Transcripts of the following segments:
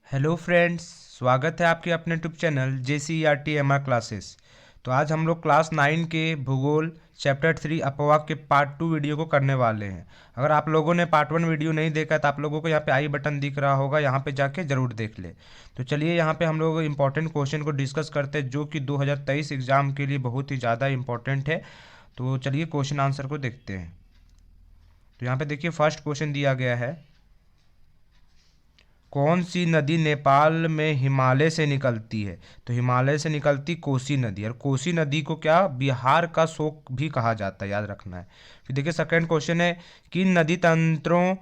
Hello friends, स्वागत है आपके अपने यूट्यूब चैनल JCERT क्लासेस। तो आज हम लोग क्लास 9 के भूगोल चैप्टर 3 अपवाह के पार्ट 2 वीडियो को करने वाले हैं। अगर आप लोगों ने पार्ट 1 वीडियो नहीं देखा तो आप लोगों को यहाँ पे आई बटन दिख रहा होगा, यहाँ पे जाके ज़रूर देख ले। तो चलिए यहाँ पे हम लोग इंपॉर्टेंट क्वेश्चन को डिस्कस करते हैं जो कि 2023 एग्ज़ाम के लिए बहुत ही ज़्यादा इंपॉर्टेंट है। तो चलिए क्वेश्चन आंसर को देखते हैं। तो यहाँ पे देखिए फर्स्ट क्वेश्चन दिया गया है, कौन सी नदी नेपाल में हिमालय से निकलती है? तो हिमालय से निकलती कोसी नदी, और कोसी नदी को क्या बिहार का शोक भी कहा जाता है, याद रखना है। फिर देखिए सेकंड क्वेश्चन है, किन नदी तंत्रों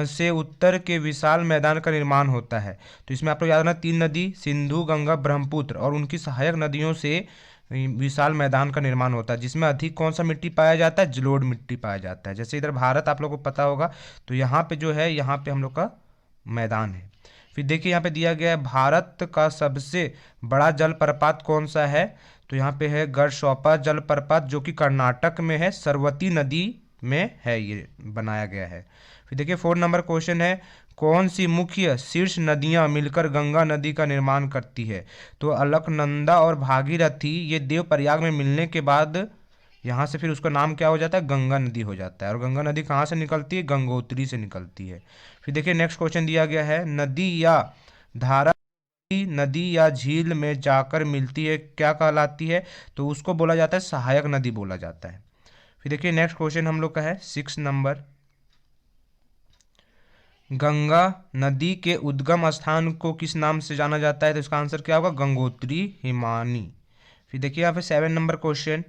से उत्तर के विशाल मैदान का निर्माण होता है? तो इसमें आप लोग याद रखना, तीन नदी सिंधु, गंगा, ब्रह्मपुत्र और उनकी सहायक नदियों से विशाल मैदान का निर्माण होता है, जिसमें अधिक कौन सा मिट्टी पाया जाता है? जलोढ़ मिट्टी पाया जाता है। जैसे इधर भारत आप लोगों को पता होगा, तो यहाँ पे जो है, यहाँ पे हम लोग का मैदान है। फिर देखिए यहाँ पे दिया गया है, भारत का सबसे बड़ा जलप्रपात कौन सा है? तो यहाँ पे है गढ़शोपा जलप्रपात, जो कि कर्नाटक में है, सरवती नदी में है, ये बनाया गया है। फिर देखिए 4 नंबर क्वेश्चन है, कौन सी मुख्य शीर्ष नदियाँ मिलकर गंगा नदी का निर्माण करती है? तो अलकनंदा और भागीरथी ये देवप्रयाग में मिलने के बाद यहाँ से फिर उसका नाम क्या हो जाता है? गंगा नदी हो जाता है। और गंगा नदी कहाँ से निकलती है? गंगोत्री से निकलती है। फिर देखिए नेक्स्ट क्वेश्चन दिया गया है, नदी या धारा नदी या झील में जाकर मिलती है क्या कहलाती है? तो उसको बोला जाता है सहायक नदी बोला जाता है। फिर देखिए नेक्स्ट क्वेश्चन हम लोग का है 6 नंबर, गंगा नदी के उद्गम स्थान को किस नाम से जाना जाता है? तो इसका आंसर क्या होगा? गंगोत्री हिमानी। फिर देखिए यहाँ पे 7 नंबर क्वेश्चन,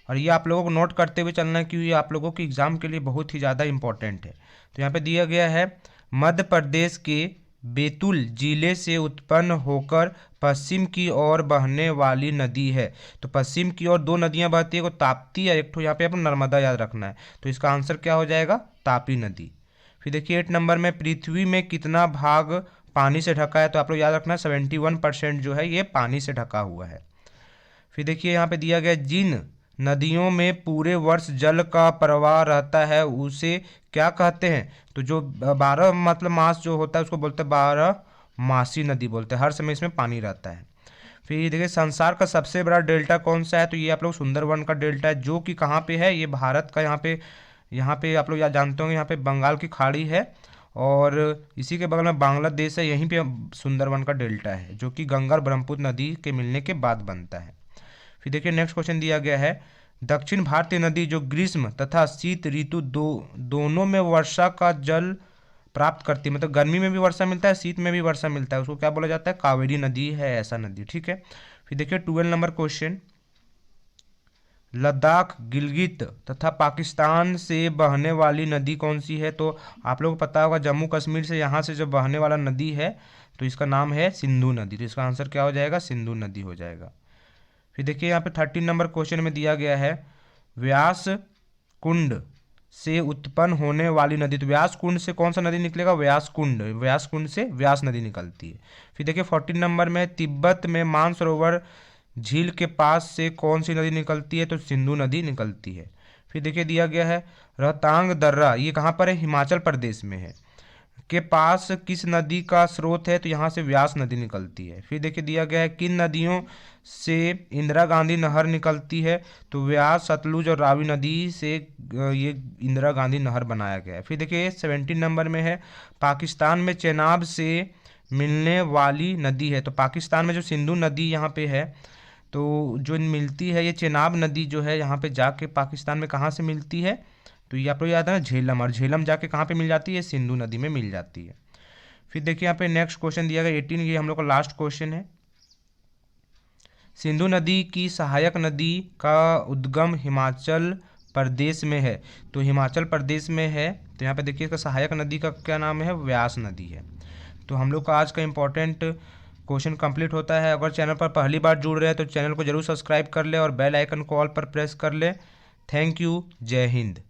और ये आप लोगों को नोट करते हुए चलना है क्योंकि ये आप लोगों के एग्जाम के लिए बहुत ही ज़्यादा इंपॉर्टेंट है। तो यहाँ पे दिया गया है, मध्य प्रदेश के बैतूल जिले से उत्पन्न होकर पश्चिम की ओर बहने वाली नदी है। तो पश्चिम की ओर दो नदियां बहती है, को ताप्ती, या एक ठो यहाँ पे अपन नर्मदा याद रखना है। तो इसका आंसर क्या हो जाएगा? तापी नदी। फिर देखिए 8 नंबर में, पृथ्वी में कितना भाग पानी से ढका है? तो आप लोग याद रखना 71% जो है ये पानी से ढका हुआ है। फिर देखिए यहाँ पे दिया गया, जिन नदियों में पूरे वर्ष जल का प्रवाह रहता है उसे क्या कहते हैं? तो जो 12 मतलब मास जो होता है उसको बोलते हैं 12 मासी नदी बोलते हैं, हर समय इसमें पानी रहता है। फिर देखिए संसार का सबसे बड़ा डेल्टा कौन सा है? तो ये आप लोग सुंदरवन का डेल्टा है, जो कि कहाँ पे है? ये भारत का, यहाँ पे आप लोग याद जानते होंगे, यहाँ पे बंगाल की खाड़ी है और इसी के बगल में बांग्लादेश है, यहीं पे सुंदरवन का डेल्टा है, जो कि गंगा और ब्रह्मपुत्र नदी के मिलने के बाद बनता है। फिर देखिए नेक्स्ट क्वेश्चन दिया गया है, दक्षिण भारतीय नदी जो ग्रीष्म तथा शीत ऋतु दोनों में वर्षा का जल प्राप्त करती है, मतलब गर्मी में भी वर्षा मिलता है, शीत में भी वर्षा मिलता है, उसको क्या बोला जाता है? कावेरी नदी है, ऐसा नदी। ठीक है। फिर देखिए 12 नंबर क्वेश्चन, लद्दाख, गिलगित तथा पाकिस्तान से बहने वाली नदी कौन सी है? तो आप लोगों को पता होगा, जम्मू कश्मीर से यहाँ से जो बहने वाला नदी है तो इसका नाम है सिंधु नदी। तो इसका आंसर क्या हो जाएगा? सिंधु नदी हो जाएगा। फिर देखिए यहाँ पे 13 नंबर क्वेश्चन में दिया गया है, व्यास कुंड से उत्पन्न होने वाली नदी। तो व्यास कुंड से कौन सा नदी निकलेगा? व्यास कुंड, व्यास कुंड से व्यास नदी निकलती है। फिर देखिए 14 नंबर में, तिब्बत में मानसरोवर झील के पास से कौन सी नदी निकलती है? तो सिंधु नदी निकलती है। फिर देखिए दिया गया है, रोहतांग दर्रा, ये कहाँ पर है? हिमाचल प्रदेश में है, के पास किस नदी का स्रोत है? तो यहाँ से व्यास नदी निकलती है। फिर देखिए दिया गया है, किन नदियों से इंदिरा गांधी नहर निकलती है? तो व्यास, सतलुज और रावी नदी से ये इंदिरा गांधी नहर बनाया गया है। फिर देखिए 17 नंबर में है, पाकिस्तान में चेनाब से मिलने वाली नदी है। तो पाकिस्तान में जो सिंधु नदी यहाँ पे है, तो जो मिलती है ये चेनाब नदी जो है यहाँ पे जाके पाकिस्तान में कहाँ से मिलती है? तो ये आप लोग याद है ना, झेलम, और झेलम जाके कहाँ पे मिल जाती है? सिंधु नदी में मिल जाती है। फिर देखिए यहाँ पे नेक्स्ट क्वेश्चन दिया गया 18, ये हम लोग का लास्ट क्वेश्चन है, सिंधु नदी की सहायक नदी का उद्गम हिमाचल प्रदेश में है। तो हिमाचल प्रदेश में है, तो यहाँ पे देखिए इसका सहायक नदी का क्या नाम है? व्यास नदी है। तो हम लोग का आज का इंपॉर्टेंट क्वेश्चन कंप्लीट होता है। अगर चैनल पर पहली बार जुड़ रहे हैं तो चैनल को जरूर सब्सक्राइब कर ले और बेल आइकन को ऑल पर प्रेस कर ले। Thank you. जय हिंद।